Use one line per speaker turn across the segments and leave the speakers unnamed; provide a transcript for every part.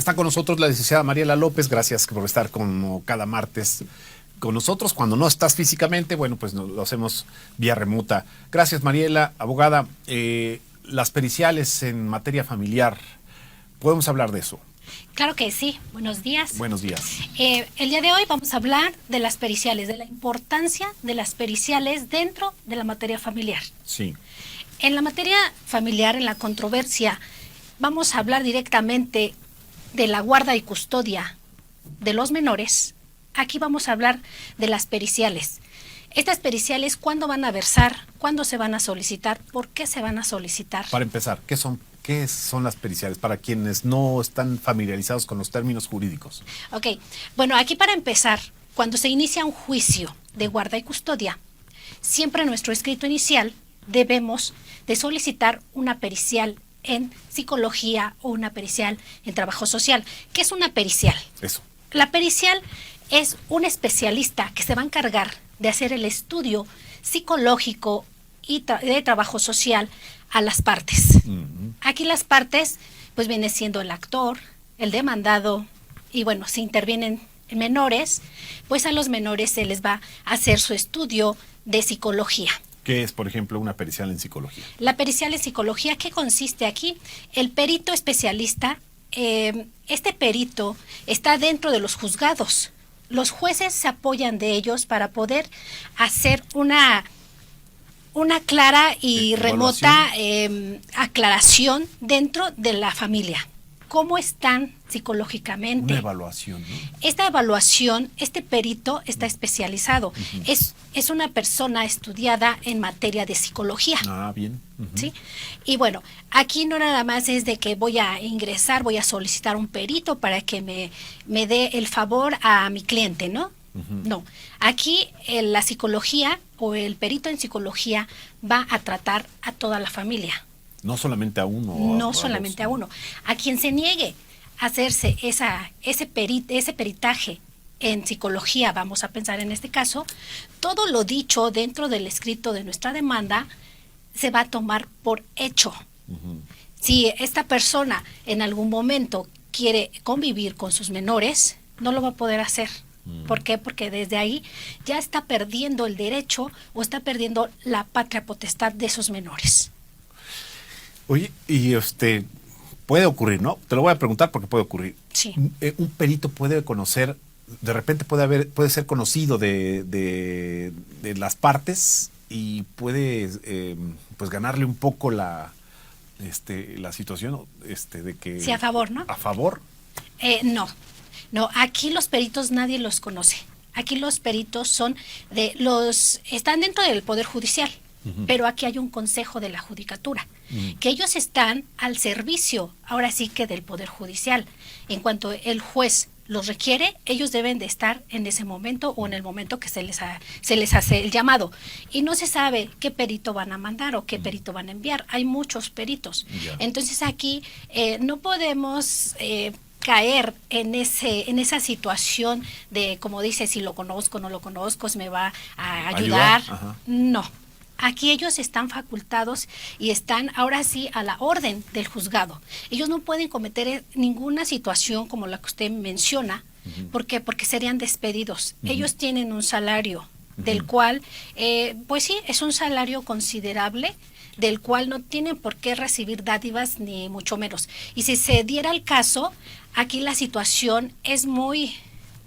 Está con nosotros la licenciada Mariela López. Gracias por estar como cada martes con nosotros. Cuando no estás físicamente, bueno, pues lo hacemos vía remota. Gracias, Mariela, abogada. Las periciales en materia familiar, ¿podemos hablar de eso?
Claro que sí. Buenos días.
Buenos días.
El día de hoy vamos a hablar de las periciales, de la importancia de las periciales dentro de la materia familiar.
Sí.
En la materia familiar, en la controversia, vamos a hablar directamente de la guarda y custodia de los menores. Aquí vamos a hablar de las periciales. Estas periciales, ¿cuándo van a versar? ¿Cuándo se van a solicitar? ¿Por qué se van a solicitar?
Para empezar, ¿qué son las periciales? Para quienes no están familiarizados con los términos jurídicos.
Ok, bueno, aquí para empezar, cuando se inicia un juicio de guarda y custodia, siempre en nuestro escrito inicial debemos de solicitar una pericial en psicología o una pericial en trabajo social. ¿Qué es una pericial?
Eso.
La pericial es un especialista que se va a encargar de hacer el estudio psicológico y de trabajo social a las partes. Aquí las partes pues viene siendo el actor, el demandado, y bueno, si intervienen menores, pues a los menores se les va a hacer su estudio de psicología.
¿Qué es, por ejemplo, una pericial en psicología?
La pericial en psicología, ¿qué consiste aquí? El perito especialista, este perito está dentro de los juzgados. Los jueces se apoyan de ellos para poder hacer una clara y remota aclaración dentro de la familia. ¿Cómo están psicológicamente?
Una evaluación, ¿no?
Esta evaluación, este perito está especializado. Es una persona estudiada en materia de psicología.
Ah, bien.
¿Sí? Y bueno, aquí no nada más es de que voy a ingresar, voy a solicitar un perito para que me dé el favor a mi cliente, ¿no? No, aquí la psicología o el perito en psicología va a tratar a toda la familia.
No solamente a uno.
No solamente a uno. A quien se niegue a hacerse ese peritaje en psicología, vamos a pensar en este caso, todo lo dicho dentro del escrito de nuestra demanda se va a tomar por hecho. Si esta persona en algún momento quiere convivir con sus menores, no lo va a poder hacer. ¿Por qué? Porque desde ahí ya está perdiendo el derecho o está perdiendo la patria potestad de esos menores.
Oye, y puede ocurrir, ¿no? Te lo voy a preguntar porque puede ocurrir.
Sí.
Un perito puede conocer, de repente puede ser conocido de las partes y puede pues ganarle un poco la situación de que...
Sí, a favor, ¿no?
¿A favor?
No, aquí los peritos nadie los conoce. Aquí los peritos están dentro del Poder Judicial, pero aquí hay un consejo de la Judicatura, que ellos están al servicio, ahora sí que del Poder Judicial. En cuanto el juez los requiere, ellos deben de estar en ese momento o en el momento que se les hace el llamado. Y no se sabe qué perito van a mandar o qué perito van a enviar. Hay muchos peritos.
Ya.
Entonces aquí no podemos... caer en esa situación de, como dice, si lo conozco, no lo conozco, si me va a ayudar. No, aquí ellos están facultados y están ahora sí a la orden del juzgado. Ellos no pueden cometer ninguna situación como la que usted menciona. ¿Por qué? Porque serían despedidos. Ellos tienen un salario del cual, pues sí, es un salario considerable, del cual no tienen por qué recibir dádivas ni mucho menos. Y si se diera el caso, aquí la situación es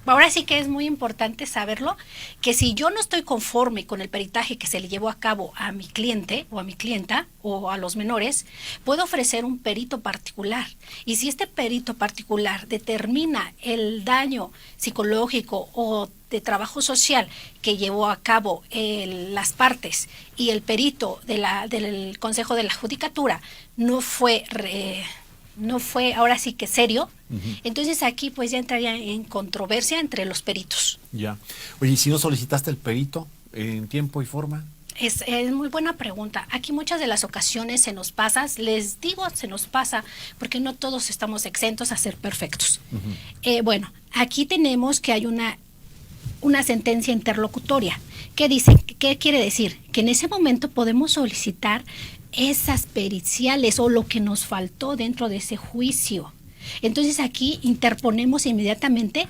ahora sí que es muy importante saberlo, que si yo no estoy conforme con el peritaje que se le llevó a cabo a mi cliente o a mi clienta o a los menores, puedo ofrecer un perito particular. Y si este perito particular determina el daño psicológico o de trabajo social que llevó a cabo las partes y el perito del Consejo de la Judicatura no fue ahora sí que serio, entonces aquí pues ya entraría en controversia entre los peritos.
Ya. Oye, ¿y si no solicitaste el perito en tiempo y forma?
Es muy buena pregunta. Aquí muchas de las ocasiones se nos pasa, les digo se nos pasa, porque no todos estamos exentos a ser perfectos. Bueno, aquí tenemos que hay una sentencia interlocutoria. ¿Qué dice? ¿Qué quiere decir? Que en ese momento podemos solicitar esas periciales o lo que nos faltó dentro de ese juicio. Entonces aquí interponemos inmediatamente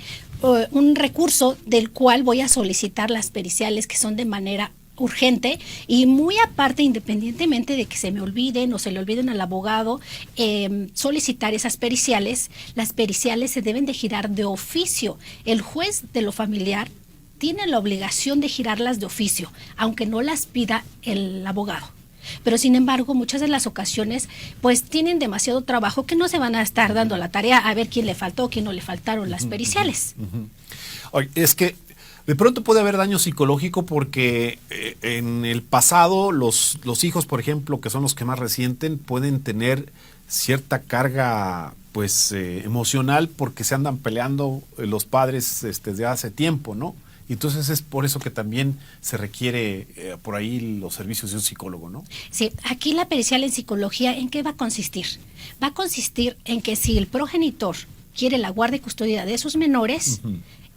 un recurso del cual voy a solicitar las periciales que son de manera urgente y muy aparte, independientemente de que se me olviden o se le olviden al abogado solicitar esas periciales, las periciales se deben de girar de oficio. El juez de lo familiar tiene la obligación de girarlas de oficio, aunque no las pida el abogado. Pero sin embargo, muchas de las ocasiones pues tienen demasiado trabajo que no se van a estar dando la tarea a ver quién le faltó, quién no le faltaron las periciales.
Oye, es que de pronto puede haber daño psicológico porque en el pasado los hijos, por ejemplo, que son los que más resienten, pueden tener cierta carga pues emocional porque se andan peleando los padres desde hace tiempo, ¿no? Y entonces es por eso que también se requiere por ahí los servicios de un psicólogo, ¿no?
Sí, aquí la pericial en psicología, ¿en qué va a consistir? Va a consistir en que si el progenitor quiere la guardia y custodia de sus menores,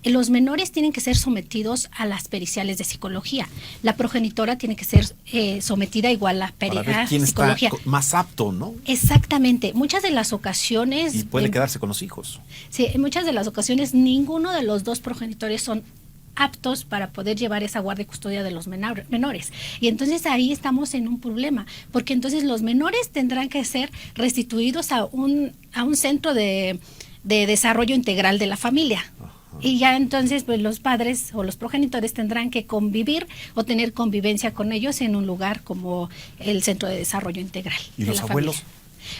los menores tienen que ser sometidos a las periciales de psicología. La progenitora tiene que ser sometida igual a
para ver quién
psicología.
Está más apto, ¿no?
Exactamente. Muchas de las ocasiones...
Y puede quedarse con los hijos.
Sí, en muchas de las ocasiones ninguno de los dos progenitores son aptos para poder llevar esa guardia y custodia de los menores. Y entonces ahí estamos en un problema, porque entonces los menores tendrán que ser restituidos a un centro de desarrollo integral de la familia. Y ya entonces pues los padres o los progenitores tendrán que convivir o tener convivencia con ellos en un lugar como el Centro de Desarrollo Integral.
¿Y los abuelos?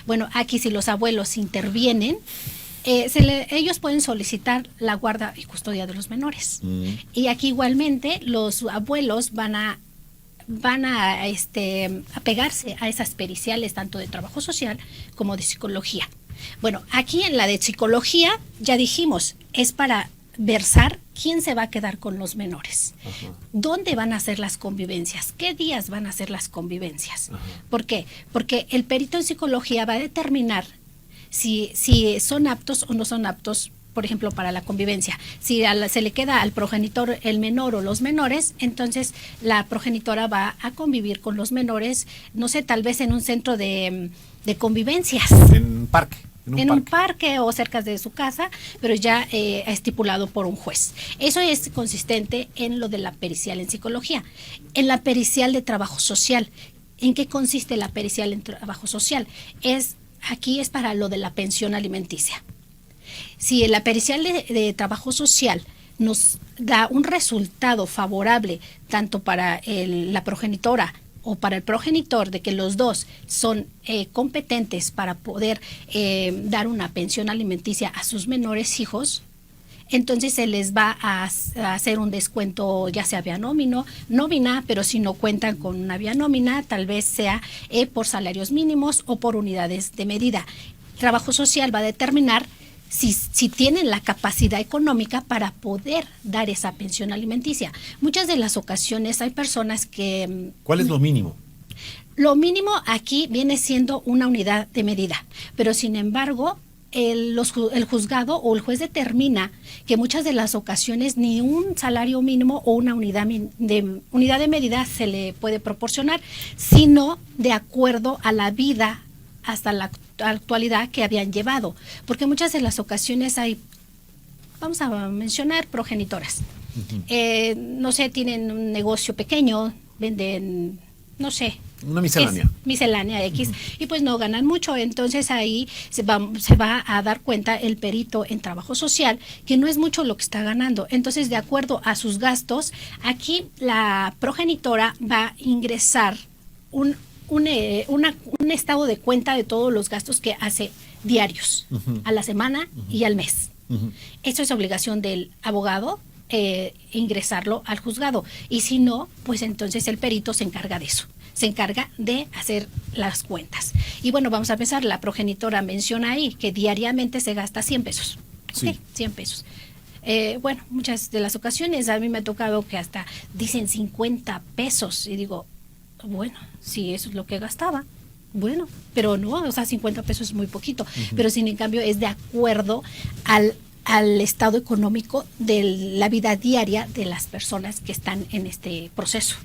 Bueno, aquí si los abuelos intervienen, ellos pueden solicitar la guarda y custodia de los menores. Y aquí igualmente los abuelos van a apegarse a esas periciales tanto de trabajo social como de psicología. Bueno, aquí en la de psicología ya dijimos, es para versar quién se va a quedar con los menores, dónde van a hacer las convivencias, qué días van a hacer las convivencias. ¿Por qué? Porque el perito en psicología va a determinar si son aptos o no son aptos, por ejemplo, para la convivencia. Si se le queda al progenitor el menor o los menores, entonces la progenitora va a convivir con los menores, no sé, tal vez en un centro de convivencias.
En un parque.
En un parque o cerca de su casa, pero ya estipulado por un juez. Eso es consistente en lo de la pericial en psicología. En la pericial de trabajo social, ¿en qué consiste la pericial en trabajo social? Aquí es para lo de la pensión alimenticia. Si la pericial de trabajo social nos da un resultado favorable tanto para la progenitora o para el progenitor de que los dos son competentes para poder dar una pensión alimenticia a sus menores hijos, entonces se les va a hacer un descuento, ya sea vía nómina, pero si no cuentan con una vía nómina, tal vez sea por salarios mínimos o por unidades de medida. Trabajo social va a determinar si tienen la capacidad económica para poder dar esa pensión alimenticia. Muchas de las ocasiones hay personas que...
¿Cuál es lo mínimo?
Lo mínimo aquí viene siendo una unidad de medida, pero sin embargo el juzgado o el juez determina que muchas de las ocasiones ni un salario mínimo o una unidad de medida se le puede proporcionar, sino de acuerdo a la vida hasta la actualidad que habían llevado, porque muchas de las ocasiones hay, vamos a mencionar, progenitoras, no sé, tienen un negocio pequeño, venden, no sé,
una miscelánea.
Miscelánea X, y pues no ganan mucho, entonces ahí se va a dar cuenta el perito en trabajo social que no es mucho lo que está ganando. Entonces, de acuerdo a sus gastos, aquí la progenitora va a ingresar un estado de cuenta de todos los gastos que hace diarios, a la semana y al mes. Eso es obligación del abogado, ingresarlo al juzgado, y si no, pues entonces el perito se encarga de eso, se encarga de hacer las cuentas. Y bueno, vamos a pensar, la progenitora menciona ahí que diariamente se gasta 100 pesos.
Sí.
Okay, 100 pesos. Bueno, muchas de las ocasiones a mí me ha tocado que hasta dicen 50 pesos y digo, bueno, si eso es lo que gastaba, bueno, pero no, o sea, 50 pesos es muy poquito, pero sin en cambio es de acuerdo al estado económico de la vida diaria de las personas que están en este proceso.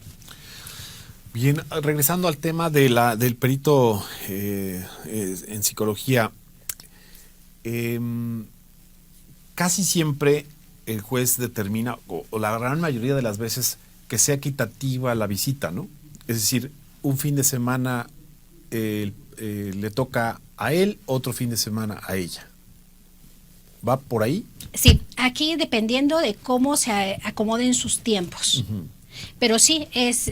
Bien, regresando al tema del perito en psicología, casi siempre el juez determina, o la gran mayoría de las veces, que sea equitativa la visita, ¿no? Es decir, un fin de semana le toca a él, otro fin de semana a ella. ¿Va por ahí?
Sí, aquí dependiendo de cómo se acomoden sus tiempos. Uh-huh. Pero sí, es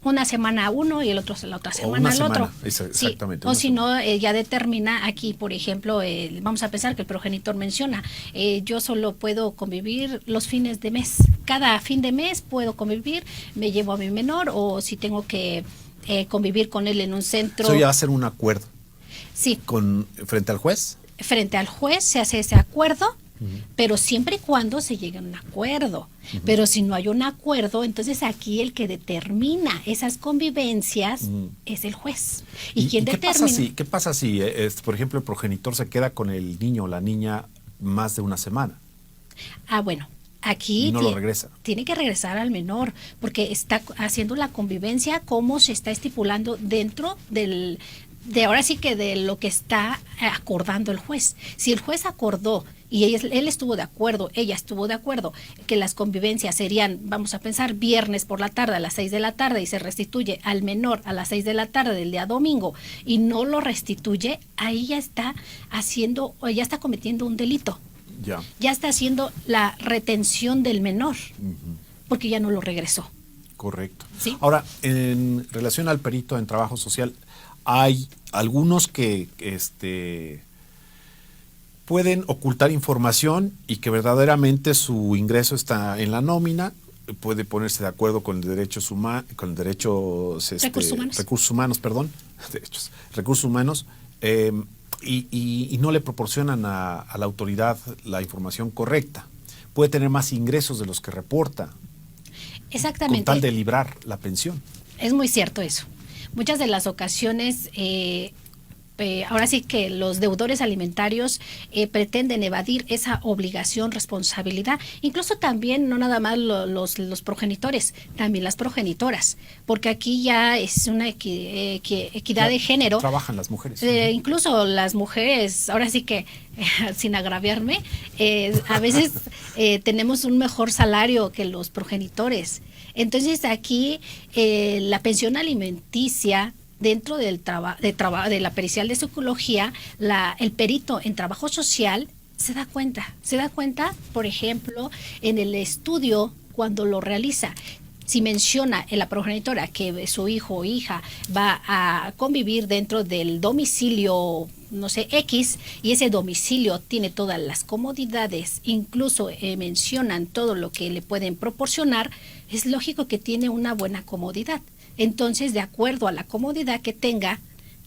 una semana uno y el otro la otra semana el otro.
Exactamente.
Sí, o si no, ya determina aquí, por ejemplo, vamos a pensar que el progenitor menciona, yo solo puedo convivir los fines de mes. Cada fin de mes puedo convivir, me llevo a mi menor, o si tengo que convivir con él en un centro.
Eso ya va a ser un acuerdo.
Sí.
¿Frente al juez?
Frente al juez se hace ese acuerdo, pero siempre y cuando se llegue a un acuerdo. Pero si no hay un acuerdo, entonces aquí el que determina esas convivencias es el juez. ¿Y quién determina?
¿Qué pasa si, por ejemplo, el progenitor se queda con el niño o la niña más de una semana?
Bueno, aquí
no lo regresa.
Tiene que regresar al menor, porque está haciendo la convivencia como se está estipulando dentro de ahora sí que de lo que está acordando el juez. Si el juez acordó y él estuvo de acuerdo, ella estuvo de acuerdo, que las convivencias serían, vamos a pensar, viernes por la tarde a las 6 de la tarde y se restituye al menor a las 6 de la tarde del día domingo y no lo restituye, ahí ya está cometiendo un delito. Ya está haciendo la retención del menor, porque ya no lo regresó.
Correcto.
¿Sí?
Ahora, en relación al perito en trabajo social, hay algunos que pueden ocultar información y que verdaderamente su ingreso está en la nómina, puede ponerse de acuerdo con recursos humanos, y no le proporcionan a la autoridad la información correcta. Puede tener más ingresos de los que reporta.
Exactamente.
Con tal de librar la pensión.
Es muy cierto eso. Muchas de las ocasiones, ahora sí que los deudores alimentarios pretenden evadir esa obligación, responsabilidad, incluso también no nada más los progenitores, también las progenitoras, porque aquí ya es una equidad de género.
Trabajan las mujeres.
Incluso las mujeres, ahora sí que, sin agraviarme, a veces tenemos un mejor salario que los progenitores. Entonces aquí la pensión alimenticia dentro de la pericial de psicología, el perito en trabajo social se da cuenta, por ejemplo, en el estudio cuando lo realiza. Si menciona en la progenitora que su hijo o hija va a convivir dentro del domicilio, no sé, X, y ese domicilio tiene todas las comodidades, incluso mencionan todo lo que le pueden proporcionar, es lógico que tiene una buena comodidad. Entonces, de acuerdo a la comodidad que tenga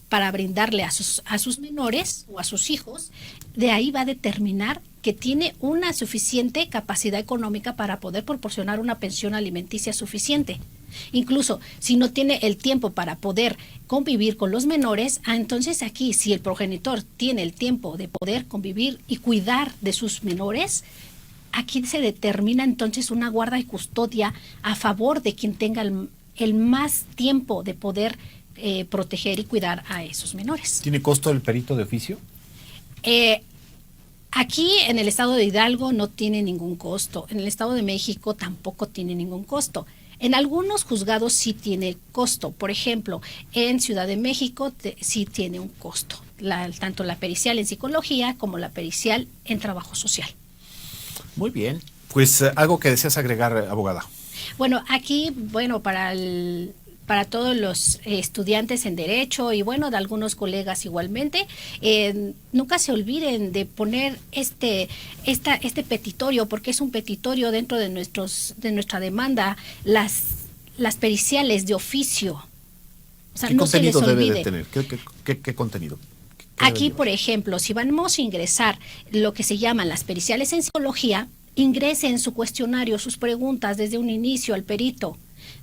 para brindarle a sus menores o a sus hijos, de ahí va a determinar que tiene una suficiente capacidad económica para poder proporcionar una pensión alimenticia suficiente. Incluso si no tiene el tiempo para poder convivir con los menores, entonces aquí si el progenitor tiene el tiempo de poder convivir y cuidar de sus menores, aquí se determina entonces una guarda y custodia a favor de quien tenga el más tiempo de poder proteger y cuidar a esos menores.
¿Tiene costo el perito de oficio?
Aquí en el estado de Hidalgo no tiene ningún costo, en el estado de México tampoco tiene ningún costo. En algunos juzgados sí tiene costo, por ejemplo, en Ciudad de México sí tiene un costo, tanto la pericial en psicología como la pericial en trabajo social.
Muy bien, pues algo que deseas agregar, abogada.
Bueno, aquí, para todos los estudiantes en Derecho y de algunos colegas igualmente, nunca se olviden de poner este petitorio, porque es un petitorio dentro de nuestra demanda, las periciales de oficio. O sea,
¿Qué
no
contenido
se les olvide.
debe de tener? ¿Qué contenido?
Aquí, por ejemplo, si vamos a ingresar lo que se llaman las periciales en psicología, ingresen su cuestionario, sus preguntas desde un inicio al perito.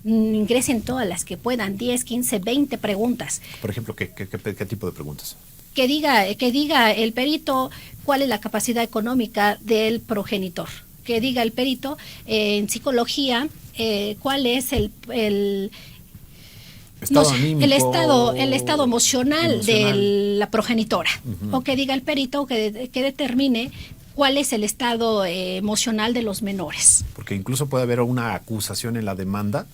Ingresen todas las que puedan, 10, 15, 20 preguntas.
Por ejemplo, ¿qué tipo de preguntas?
Que diga el perito cuál es la capacidad económica del progenitor. Que diga el perito en psicología cuál es
Estado anímico,
el estado emocional de la progenitora, o que diga el perito, que determine cuál es el estado emocional de los menores.
Porque incluso puede haber una acusación en la demanda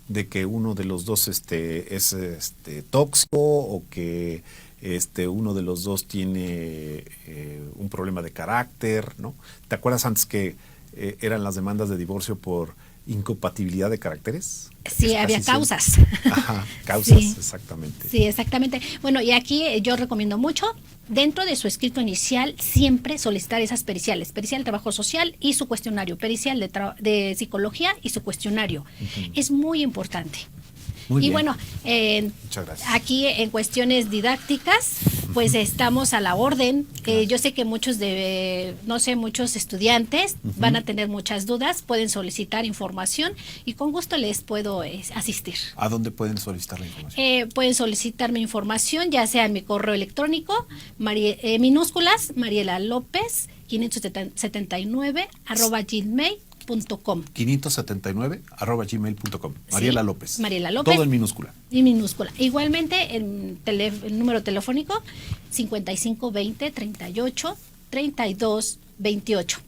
de que uno de los dos es tóxico, o que uno de los dos tiene un problema de carácter, ¿no? ¿Te acuerdas antes que eran las demandas de divorcio por incompatibilidad de caracteres?
Sí, había causas.
Ajá, causas, sí, exactamente.
Sí, exactamente. Bueno, y aquí yo recomiendo mucho, dentro de su escrito inicial, siempre solicitar esas periciales, pericial de trabajo social y su cuestionario, pericial de psicología y su cuestionario. Es muy importante.
Muy bien.
Bueno,
muchas gracias.
Aquí en cuestiones didácticas, pues estamos a la orden. Yo sé que muchos estudiantes van a tener muchas dudas, pueden solicitar información y con gusto les puedo asistir.
¿A dónde pueden solicitar la información?
Pueden solicitar mi información, ya sea en mi correo electrónico, minúsculas, Mariela López, 579, @gmail.com.
579 @gmail.com. Mariela López.
Mariela López.
Todo en minúscula.
Y minúscula. Igualmente el número telefónico 5520 38 32 28.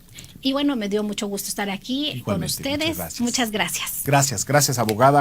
Y bueno, me dio mucho gusto estar aquí con ustedes. Muchas gracias.
Gracias, abogada.